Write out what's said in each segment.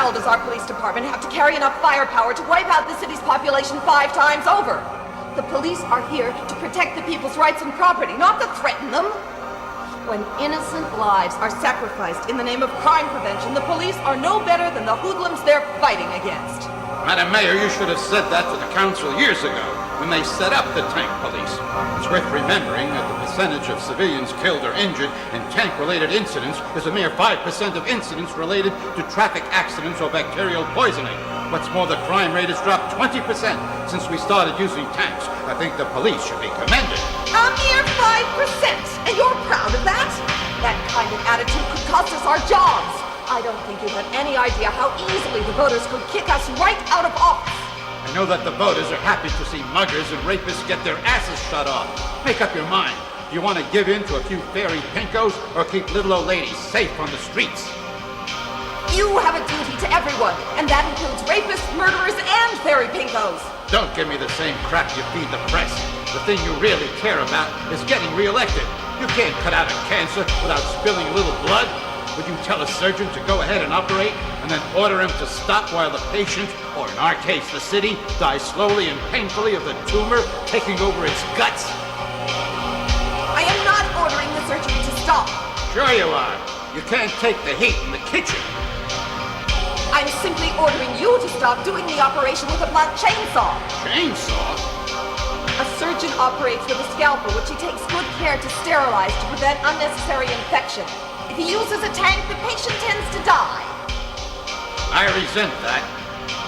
hell does our police department have to carry enough firepower to wipe out the city's population 5 times over? The police are here to protect the people's rights and property, not to threaten them. When innocent lives are sacrificed in the name of crime prevention, the police are no better than the hoodlums they're fighting against. Madam Mayor, you should have said that to the council years ago when they set up the tank police. It's worth remembering that the percentage of civilians killed or injured in tank-related incidents is a mere 5% of incidents related to traffic accidents or bacterial poisoning. What's more, the crime rate has dropped 20% since we started using tanks. I think the police should be commended. A mere 5%, and you're proud of that? That kind of attitude could cost us our jobs. I don't think you have any idea how easily the voters could kick us right out of office. I know that the voters are happy to see muggers and rapists get their asses shut off. Make up your mind. Do you want to give in to a few fairy pinkos or keep little old ladies safe on the streets? You have a duty to everyone, and that includes rapists, murderers, and fairy pinkos. Don't give me the same crap you feed the press. The thing you really care about is getting reelected. You can't cut out a cancer without spilling a little blood. Would you tell a surgeon to go ahead and operate and then order him to stop while the patient, or in our case the city, dies slowly and painfully of the tumor taking over its guts? I am not ordering the surgery to stop. Sure you are. You can't take the heat in the kitchen. I'm simply ordering you to stop doing the operation with a blunt chainsaw. Chainsaw? A surgeon operates with a scalpel, which he takes good care to sterilize to prevent unnecessary infection. If he uses a tank, the patient tends to die. I resent that.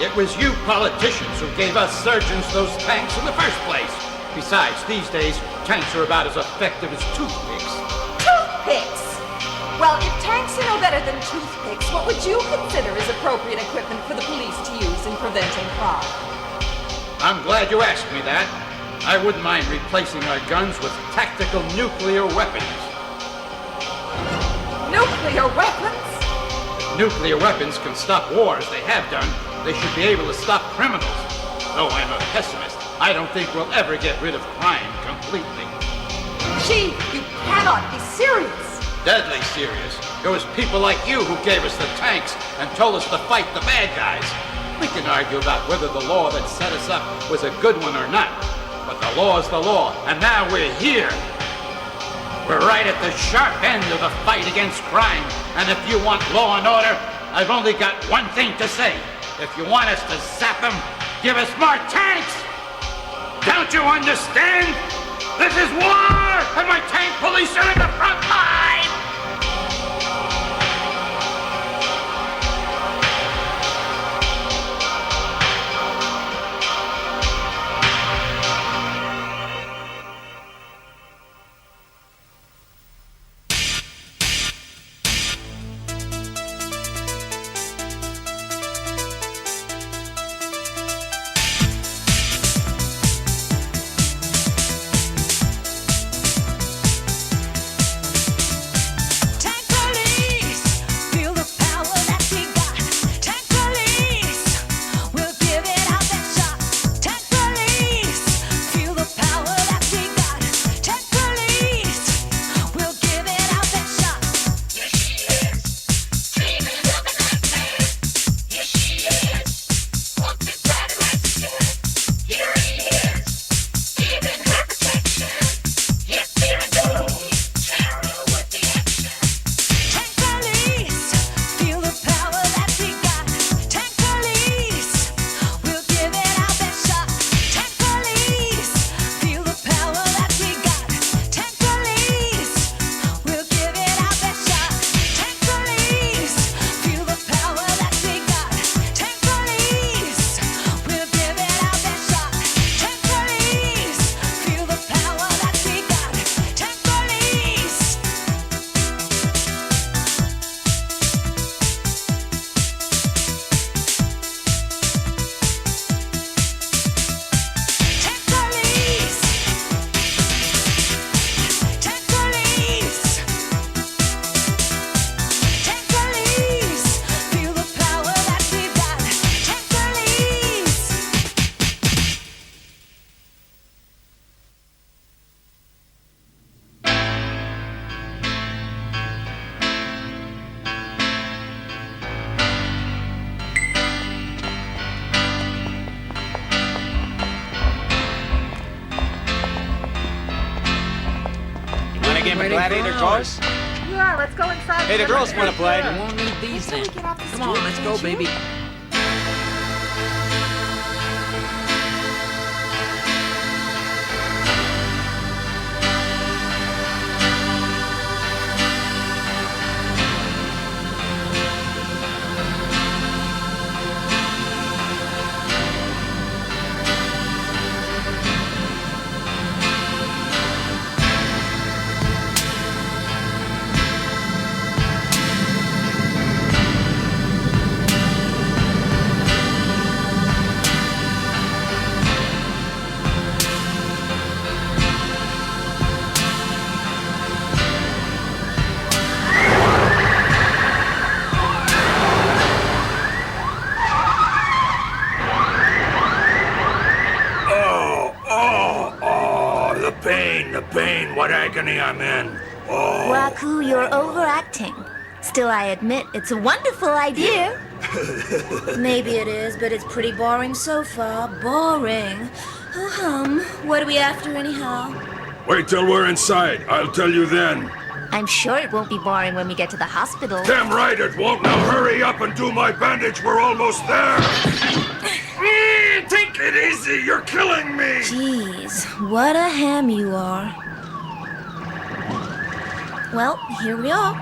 It was you politicians who gave us surgeons those tanks in the first place. Besides, these days, tanks are about as effective as toothpicks. Toothpicks? Well, if tanks are no better than toothpicks, what would you consider as appropriate equipment for the police to use in preventing crime? I'm glad you asked me that. I wouldn't mind replacing our guns with tactical nuclear weapons. Nuclear weapons? If nuclear weapons can stop wars, they have done, they should be able to stop criminals. Though I'm a pessimist, I don't think we'll ever get rid of crime completely. Chief, you cannot be serious. Deadly serious. It was people like you who gave us the tanks and told us to fight the bad guys. We can argue about whether the law that set us up was a good one or not. But the law is the law, and now we're here. We're right at the sharp end of the fight against crime. And if you want law and order, I've only got one thing to say. If you want us to zap them, give us more tanks! Don't you understand? This is war, and my tank police are in the front line! a game of gladiator cars? Yeah, let's go inside. Hey, the girls want to play. You won't need these then. Can we get off the Come on, street, let's go, can't you? baby. The pain, what agony I'm in. Oh. Raku, you're overacting. Still, I admit, it's a wonderful idea. Maybe it is, but it's pretty boring so far. Boring. What are we after anyhow? Wait till we're inside. I'll tell you then. I'm sure it won't be boring when we get to the hospital. Damn right it won't. Now hurry up and do my bandage. We're almost there. Take it easy. You're killing me. Jeez, what a ham you are. Well, here we are.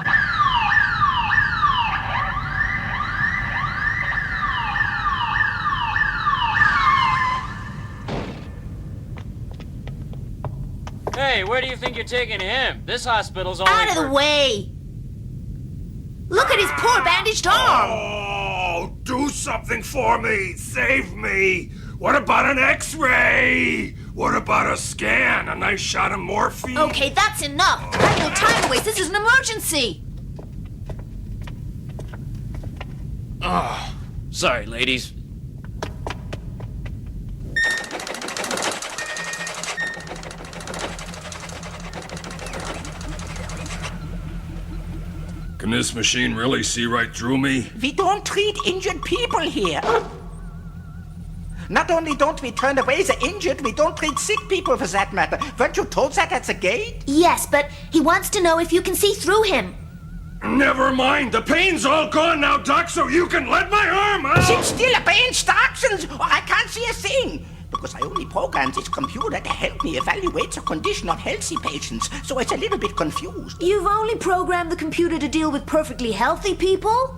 Hey, where do you think you're taking him? This hospital's only Out of the way! Look at his poor bandaged arm! Oh, do something for me. Save me. What about an X-ray? What about a scan? A nice shot of morphine? Okay, that's enough. I have no time to waste. This is an emergency. Oh, sorry, ladies. Can this machine really see right through me? We don't treat injured people here. Not only don't we turn away the injured, we don't treat sick people for that matter. Weren't you told that at the gate? Yes, but he wants to know if you can see through him. Never mind. The pain's all gone now, Doc, so you can let my arm out. Sit still, obey instructions, or I can't see a thing. Because I only programmed this computer to help me evaluate the condition of healthy patients, so it's a little bit confused. You've only programmed the computer to deal with perfectly healthy people?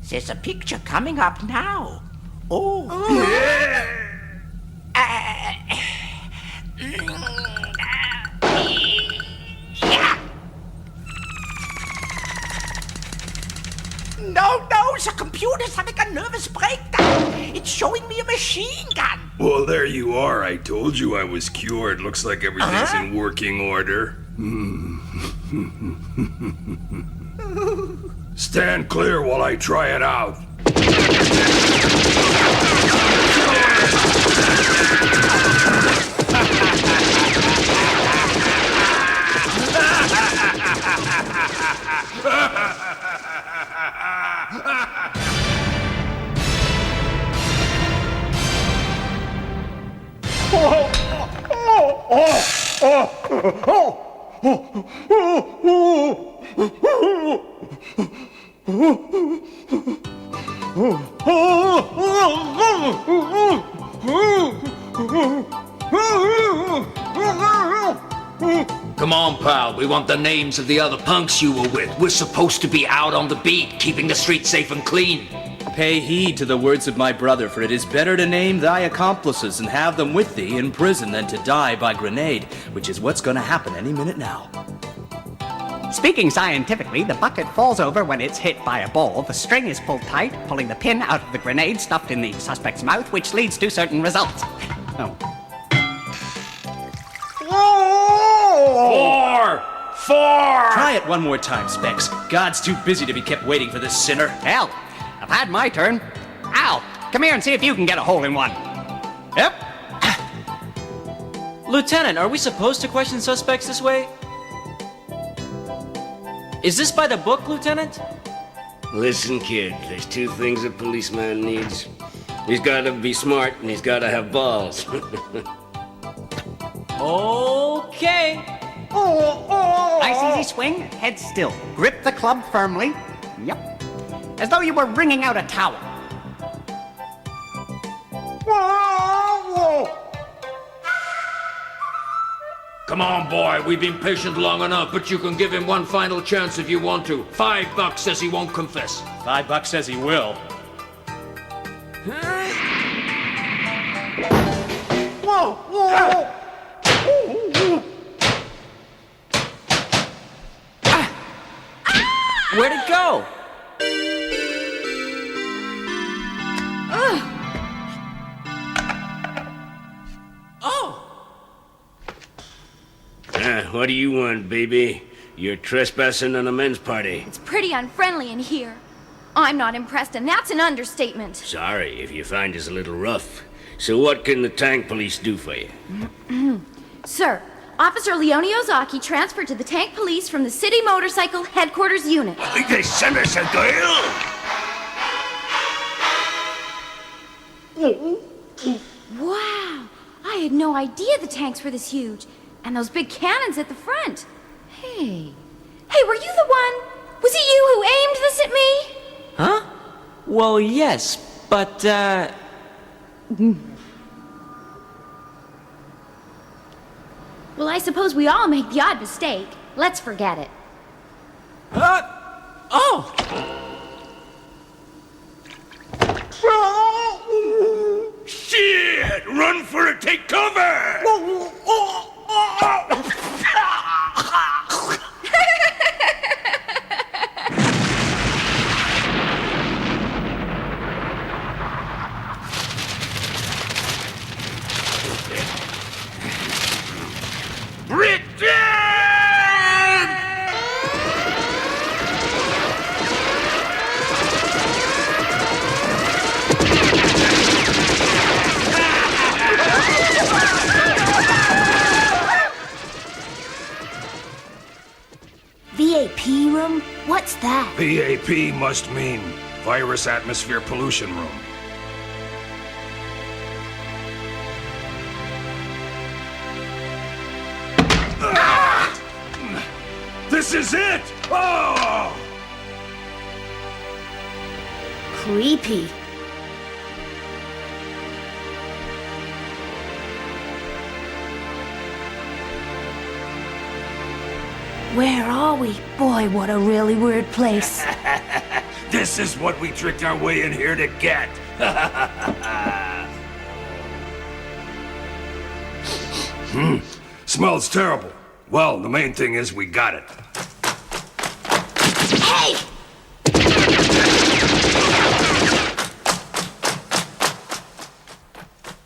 There's a picture coming up now. Oh. No, the computer's having a nervous breakdown. It's showing me a machine gun. Well, there you are. I told you I was cured. Looks like everything's in working order. Stand clear while I try it out. Come on, pal. We want the names of the other punks you were with. We're supposed to be out on the beat, keeping the streets safe and clean. Pay heed to the words of my brother, for it is better to name thy accomplices and have them with thee in prison than to die by grenade, which is what's gonna happen any minute now. Speaking scientifically, the bucket falls over when it's hit by a ball. The string is pulled tight, pulling the pin out of the grenade stuffed in the suspect's mouth, which leads to certain results. Oh. Four! Try it one more time, Specs. God's too busy to be kept waiting for this sinner. Hell, I've had my turn. Al, come here and see if you can get a hole in one. Yep. Lieutenant, are we supposed to question suspects this way? Is this by the book, Lieutenant? Listen, kid, there's two things a policeman needs. He's gotta be smart and he's gotta have balls. Okay. I Nice easy swing, head still. Grip the club firmly. Yep. As though you were wringing out a towel. Come on, boy. We've been patient long enough, but you can give him one final chance if you want to. $5 says he won't confess. $5 says he will. Whoa! Whoa! Where'd it go? What do you want, baby? You're trespassing on a men's party. It's pretty unfriendly in here. I'm not impressed, and that's an understatement. Sorry if you find us a little rough. So what can the tank police do for you? Sir, Officer Leone Ozaki transferred to the tank police from the city motorcycle headquarters unit. They sent us a girl? Wow! I had no idea the tanks were this huge. And those big cannons at the front. Hey, were you the one? Was it you who aimed this at me? Huh? Well, yes, but, Well, I suppose we all make the odd mistake. Let's forget it. Oh! Shit! Run for it! Take cover! VAP room? What's that? VAP must mean Virus Atmosphere Pollution Room. Ah! This is it! Oh! Creepy. Where are we? Boy, what a really weird place. This is what we tricked our way in here to get. Smells terrible. Well, the main thing is we got it. Hey!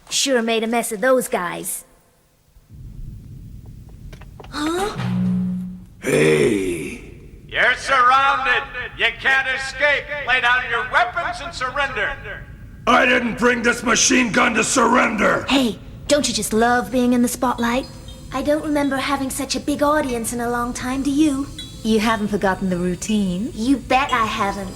Sure made a mess of those guys. Huh? Hey. You're surrounded. You can't escape. Lay down your weapons and surrender. I didn't bring this machine gun to surrender. Hey, don't you just love being in the spotlight? I don't remember having such a big audience in a long time, do you? You haven't forgotten the routine? You bet I haven't.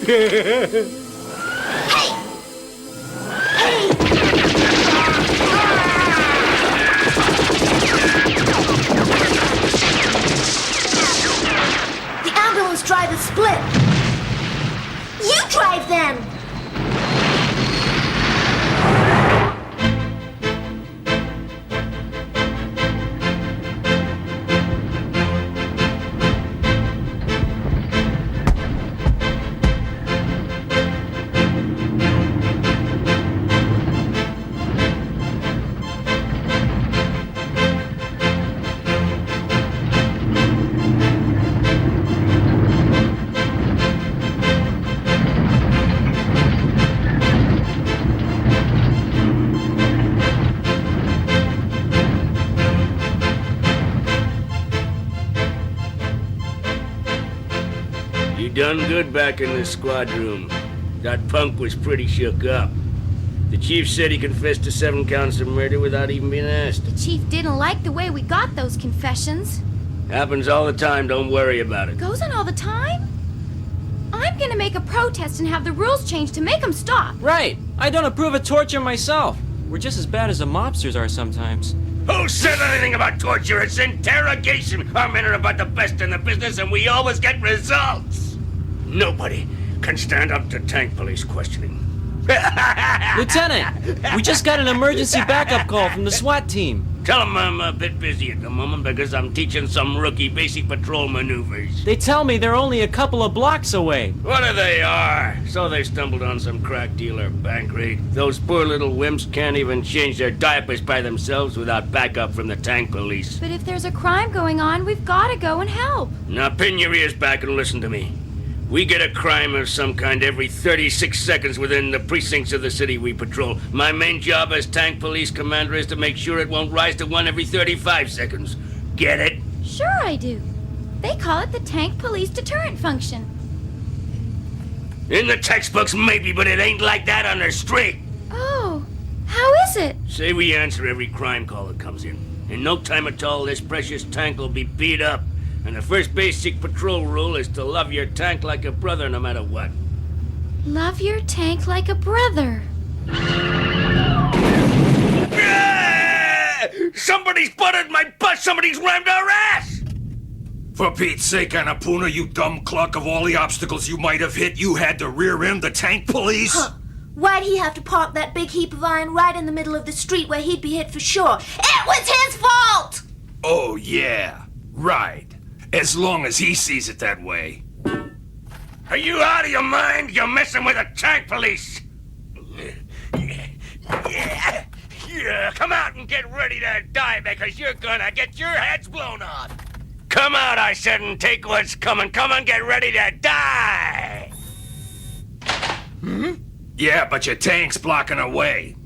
The ambulance driver split. You drive then! You done good back in the squad room. That punk was pretty shook up. The chief said he confessed to 7 counts of murder without even being asked. The chief didn't like the way we got those confessions. Happens all the time, don't worry about it. Goes on all the time? I'm gonna make a protest and have the rules changed to make them stop. Right. I don't approve of torture myself. We're just as bad as the mobsters are sometimes. Who said anything about torture? It's interrogation. Our men are about the best in the business and we always get results. Nobody can stand up to tank police questioning. Lieutenant, we just got an emergency backup call from the SWAT team. Tell them I'm a bit busy at the moment because I'm teaching some rookie basic patrol maneuvers. They tell me they're only a couple of blocks away. What do they are? So they stumbled on some crack dealer bank raid. Those poor little wimps can't even change their diapers by themselves without backup from the tank police. But if there's a crime going on, we've gotta go and help. Now pin your ears back and listen to me. We get a crime of some kind every 36 seconds within the precincts of the city we patrol. My main job as tank police commander is to make sure it won't rise to one every 35 seconds. Get it? Sure I do. They call it the tank police deterrent function. In the textbooks maybe, but it ain't like that on the street. Oh, how is it? Say we answer every crime call that comes in. In no time at all, this precious tank will be beat up. And the first basic patrol rule is to love your tank like a brother no matter what. Love your tank like a brother. Somebody's buttered my butt! Somebody's rammed our ass! For Pete's sake, Annapurna, you dumb cluck, of all the obstacles you might have hit, you had to rear end the tank police? Huh. Why'd he have to park that big heap of iron right in the middle of the street where he'd be hit for sure? It was his fault! Oh, yeah. Right. As long as he sees it that way. Are you out of your mind? You're messing with the tank police! Yeah, come out and get ready to die because you're gonna get your heads blown off! Come out, I said, and take what's coming. Come on, get ready to die! Hmm? Yeah, but your tank's blocking a way.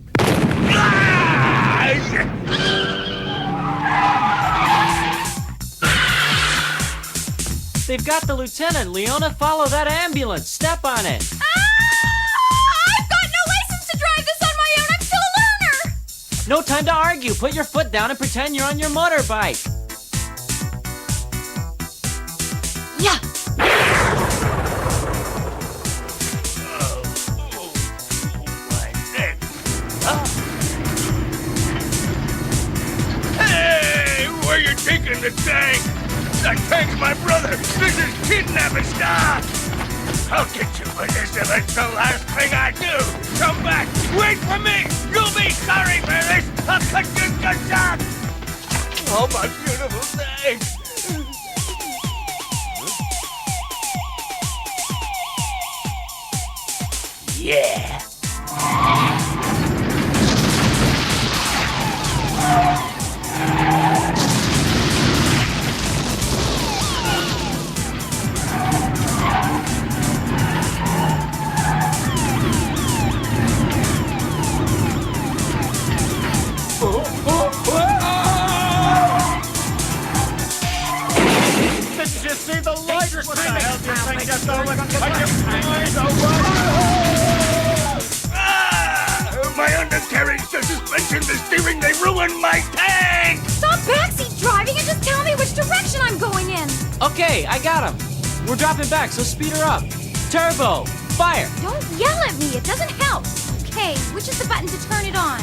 They've got the lieutenant. Leona, follow that ambulance. Step on it. I've got no license to drive this on my own. I'm still a learner. No time to argue. Put your foot down and pretend you're on your motorbike. Yeah. Hey, where you taking the tank? That tank's my brother. This is kidnapping stuff. I'll get you for this if it's the last thing I do. Come back. Wait for me. You'll be sorry for this. I'll cut your guts out. Oh, my beautiful tank. Yeah. Did you see the light? What the hell do you think you're doing? My undercarriage, the suspension, the steering, they ruined my tank! Stop backseat driving and just tell me which direction I'm going in. Okay, I got him. We're dropping back, so speed her up. Turbo, fire! Don't yell at me, it doesn't help. Okay, which is the button to turn it on?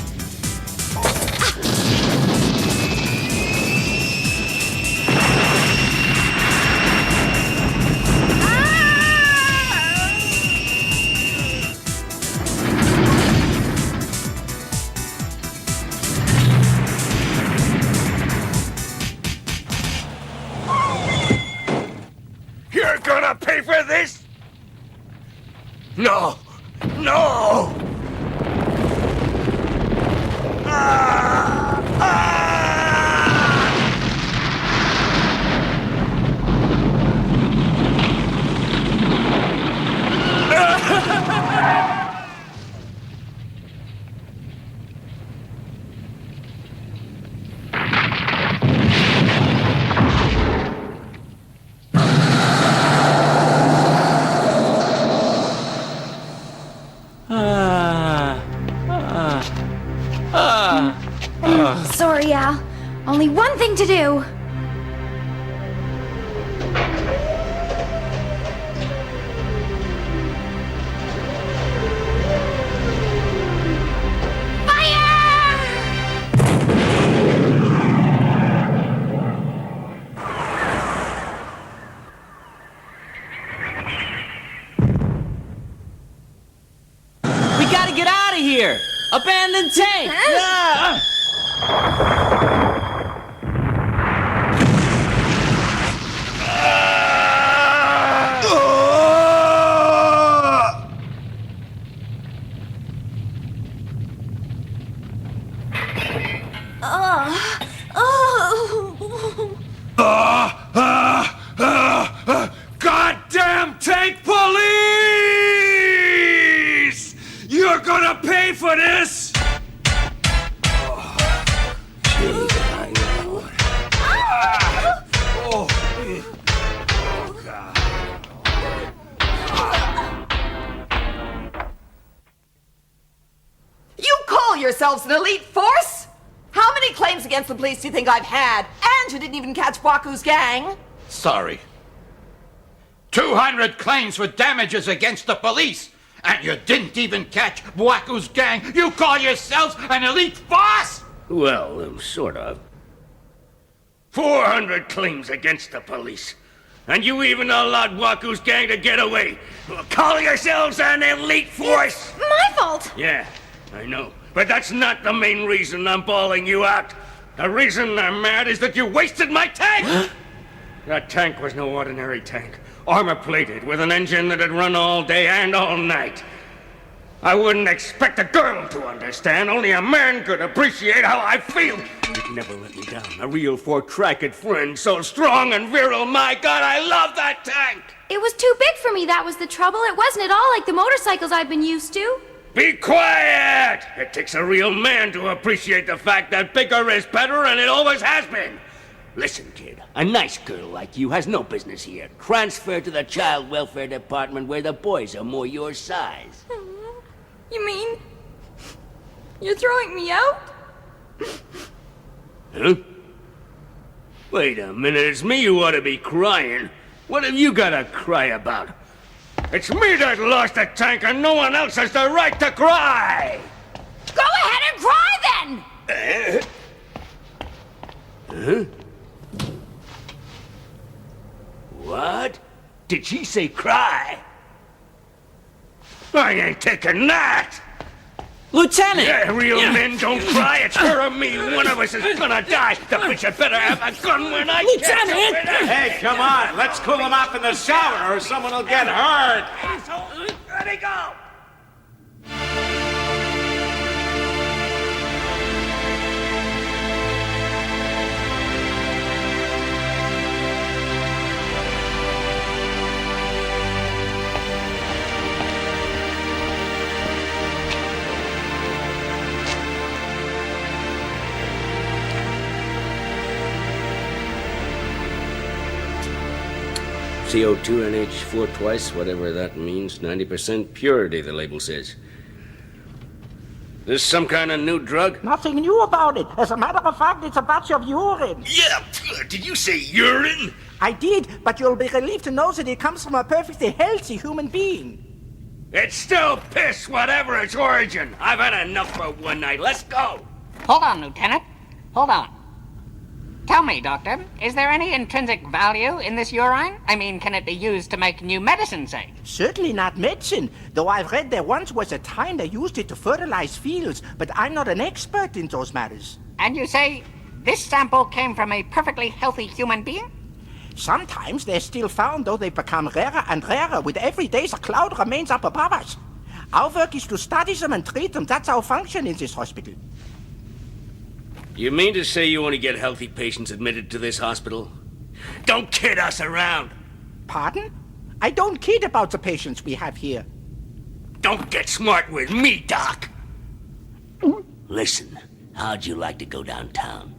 You're gonna pay for this? No! No! Ah! Sorry, Al. Only one thing to do. We gotta get out of here! Abandoned tank! Yeah! Goddamn tank police! You're gonna pay for this! You call yourselves an elite force? How many claims against the police do you think I've had? And you didn't even catch Baku's gang. Sorry. 200 claims for damages against the police, and you didn't even catch Bwaku's gang. You call yourselves an elite force? Well, sort of. 400 claims against the police. And you even allowed Waku's gang to get away. Call yourselves an elite force? It's my fault! Yeah, I know. But that's not the main reason I'm bawling you out. The reason I'm mad is that you wasted my tank! That tank was no ordinary tank. Armor-plated, with an engine that'd run all day and all night. I wouldn't expect a girl to understand. Only a man could appreciate how I feel. It never let me down. A real four-tracked friend, so strong and virile. My God, I love that tank! It was too big for me, that was the trouble. It wasn't at all like the motorcycles I've been used to. Be quiet! It takes a real man to appreciate the fact that bigger is better, and it always has been. Listen, kid, a nice girl like you has no business here. Transfer to the child welfare department where the boys are more your size. You mean you're throwing me out? Huh? Wait a minute, it's me who ought to be crying. What have you got to cry about? It's me that lost the tank, and no one else has the right to cry! Go ahead and cry then! Huh? What? Did she say cry? I ain't taking that! Lieutenant! Yeah, real men don't cry. It's her or me. One of us is gonna die. The bitch had better have a gun when I Lieutenant! catch her. Hey, come on. Let's cool him off in the shower or someone will get hurt. Asshole! Let me go! CO2 NH4 twice, whatever that means. 90% purity, the label says. This some kind of new drug? Nothing new about it. As a matter of fact, it's a batch of urine. Yeah, did you say urine? I did, but you'll be relieved to know that it comes from a perfectly healthy human being. It's still piss, whatever its origin. I've had enough for one night. Let's go. Hold on, Lieutenant. Hold on. Tell me, Doctor, is there any intrinsic value in this urine? I mean, can it be used to make new medicine, say? Certainly not medicine, though I've read there once was a time they used it to fertilize fields, but I'm not an expert in those matters. And you say this sample came from a perfectly healthy human being? Sometimes they're still found, though they become rarer and rarer with every day the cloud remains up above us. Our work is to study them and treat them. That's our function in this hospital. You mean to say you only get healthy patients admitted to this hospital? Don't kid us around. Pardon? I don't kid about the patients we have here. Don't get smart with me, Doc. Listen, how'd you like to go downtown?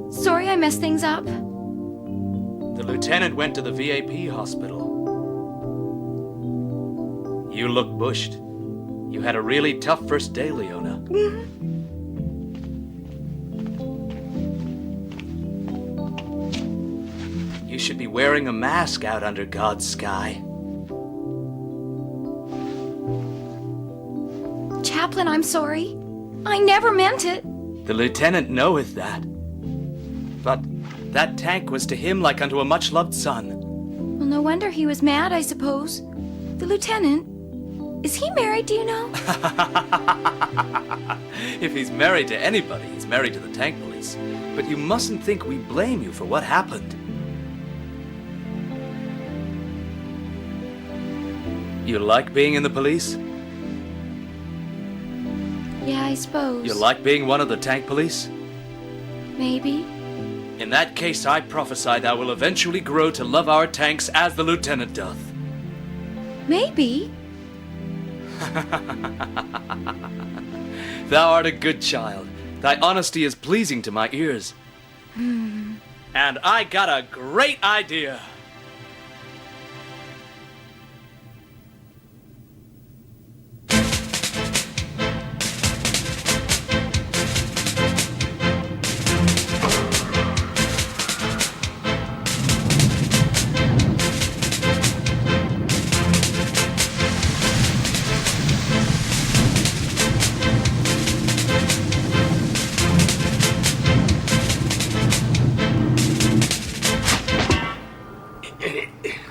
Sorry I messed things up. The lieutenant went to the VAP hospital. You look bushed. You had a really tough first day, Leona. You should be wearing a mask out under God's sky. Chaplain, I'm sorry. I never meant it. The lieutenant knoweth that. But that tank was to him like unto a much-loved son. Well, no wonder he was mad, I suppose. The lieutenant, is he married, do you know? If he's married to anybody, he's married to the tank police. But you mustn't think we blame you for what happened. You like being in the police? Yeah, I suppose. You like being one of the tank police? Maybe. In that case, I prophesy thou will eventually grow to love our tanks as the lieutenant doth. Maybe. Thou art a good child. Thy honesty is pleasing to my ears. And I got a great idea.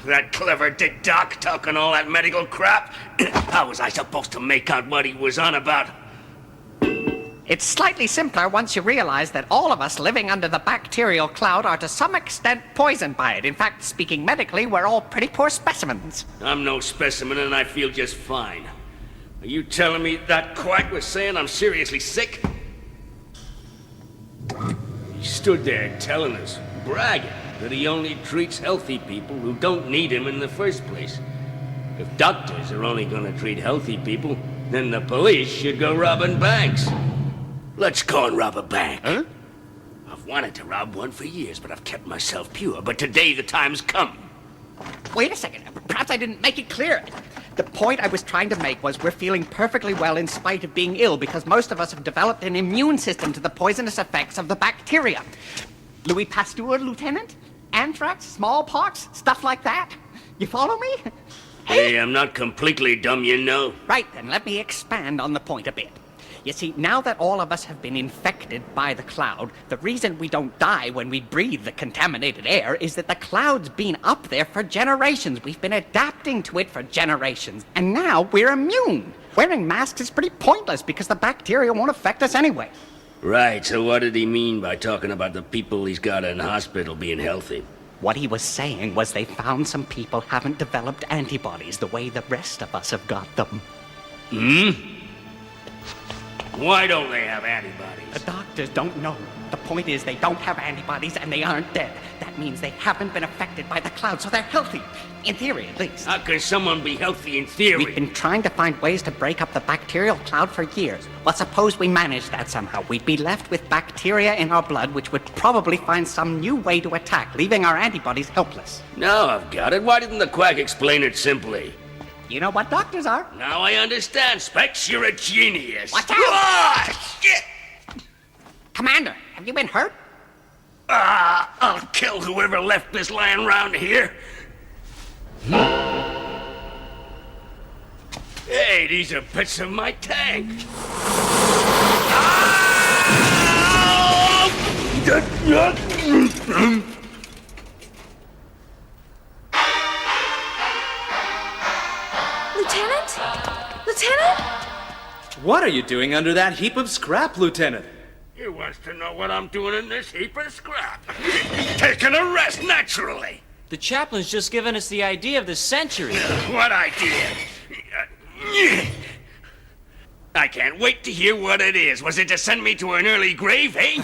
That clever dick doc talking all that medical crap? How was I supposed to make out what he was on about? It's slightly simpler once you realize that all of us living under the bacterial cloud are to some extent poisoned by it. In fact, speaking medically, we're all pretty poor specimens. I'm no specimen and I feel just fine. Are you telling me that quack was saying I'm seriously sick? He stood there telling us, bragging, that he only treats healthy people who don't need him in the first place. If doctors are only gonna treat healthy people, then the police should go robbing banks. Let's go and rob a bank. Huh? I've wanted to rob one for years, but I've kept myself pure. But today the time's come. Wait a second. Perhaps I didn't make it clear. The point I was trying to make was we're feeling perfectly well in spite of being ill because most of us have developed an immune system to the poisonous effects of the bacteria. Louis Pasteur, Lieutenant? Anthrax, smallpox, stuff like that? You follow me? Hey, I'm not completely dumb, you know. Right, then let me expand on the point a bit. You see, now that all of us have been infected by the cloud, the reason we don't die when we breathe the contaminated air is that the cloud's been up there for generations. We've been adapting to it for generations, and now we're immune. Wearing masks is pretty pointless because the bacteria won't affect us anyway. Right, so what did he mean by talking about the people he's got in hospital being healthy? What he was saying was they found some people haven't developed antibodies the way the rest of us have got them. Why don't they have antibodies? The doctors don't know. The point is they don't have antibodies and they aren't dead. That means they haven't been affected by the cloud, so they're healthy. In theory, at least. How can someone be healthy in theory? We've been trying to find ways to break up the bacterial cloud for years. Well, suppose we managed that somehow. We'd be left with bacteria in our blood, which would probably find some new way to attack, leaving our antibodies helpless. Now I've got it. Why didn't the quack explain it simply? You know what doctors are. Now I understand. Specs, you're a genius. Watch out! Ah, shit! Commander, have you been hurt? I'll kill whoever left this lying around here. Hey, these are bits of my tank. Lieutenant? Lieutenant? What are you doing under that heap of scrap, Lieutenant? He wants to know what I'm doing in this heap of scrap. Taking a rest, naturally. The chaplain's just given us the idea of the century. What idea? I can't wait to hear what it is. Was it to send me to an early grave, eh?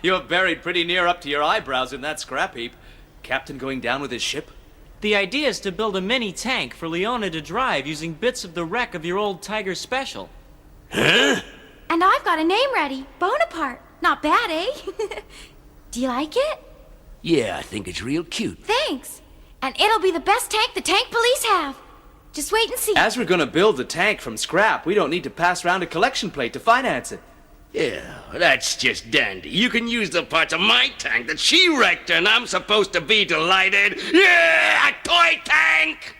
You're buried pretty near up to your eyebrows in that scrap heap. Captain going down with his ship? The idea is to build a mini tank for Leona to drive using bits of the wreck of your old Tiger Special. Huh? And I've got a name ready. Bonaparte. Not bad, eh? Do you like it? Yeah, I think it's real cute. Thanks. And it'll be the best tank the tank police have. Just wait and see. As we're gonna build the tank from scrap, we don't need to pass around a collection plate to finance it. Yeah, that's just dandy. You can use the parts of my tank that she wrecked, and I'm supposed to be delighted. Yeah, a toy tank!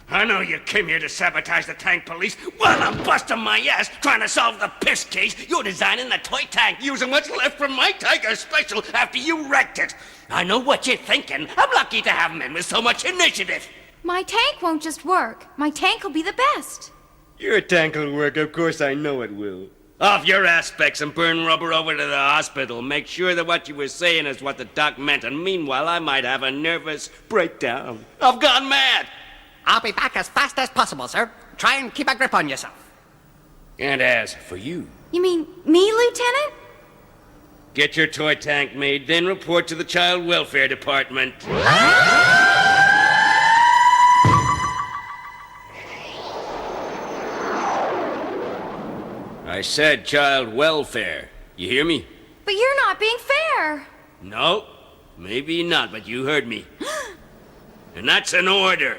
I know you came here to sabotage the tank police. Well, I'm busting my ass trying to solve the piss case. You're designing the toy tank using what's left from my Tiger Special after you wrecked it. I know what you're thinking. I'm lucky to have men with so much initiative. My tank won't just work. My tank will be the best. Your tank will work, of course I know it will. Off your aspects and burn rubber over to the hospital. Make sure that what you were saying is what the doc meant, and meanwhile I might have a nervous breakdown. I've gone mad! I'll be back as fast as possible, sir. Try and keep a grip on yourself. And as for you... You mean me, Lieutenant? Get your toy tank made, then report to the Child Welfare Department. I said child welfare. You hear me? But you're not being fair. No, maybe not, but you heard me. And that's an order.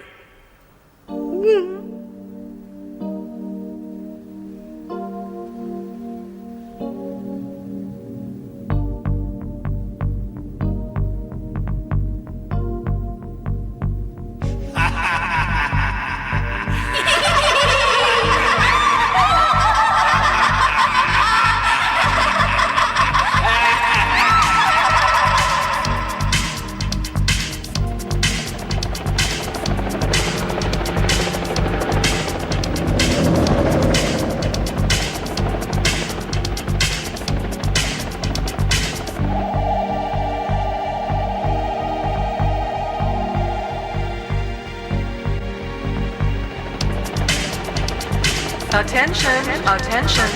Attention, attention.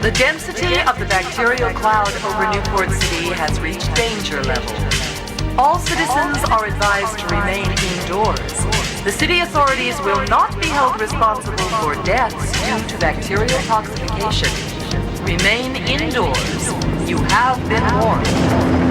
The density of the bacterial cloud over Newport City has reached danger level. All citizens are advised to remain indoors. The city authorities will not be held responsible for deaths due to bacterial toxification. Remain indoors. You have been warned.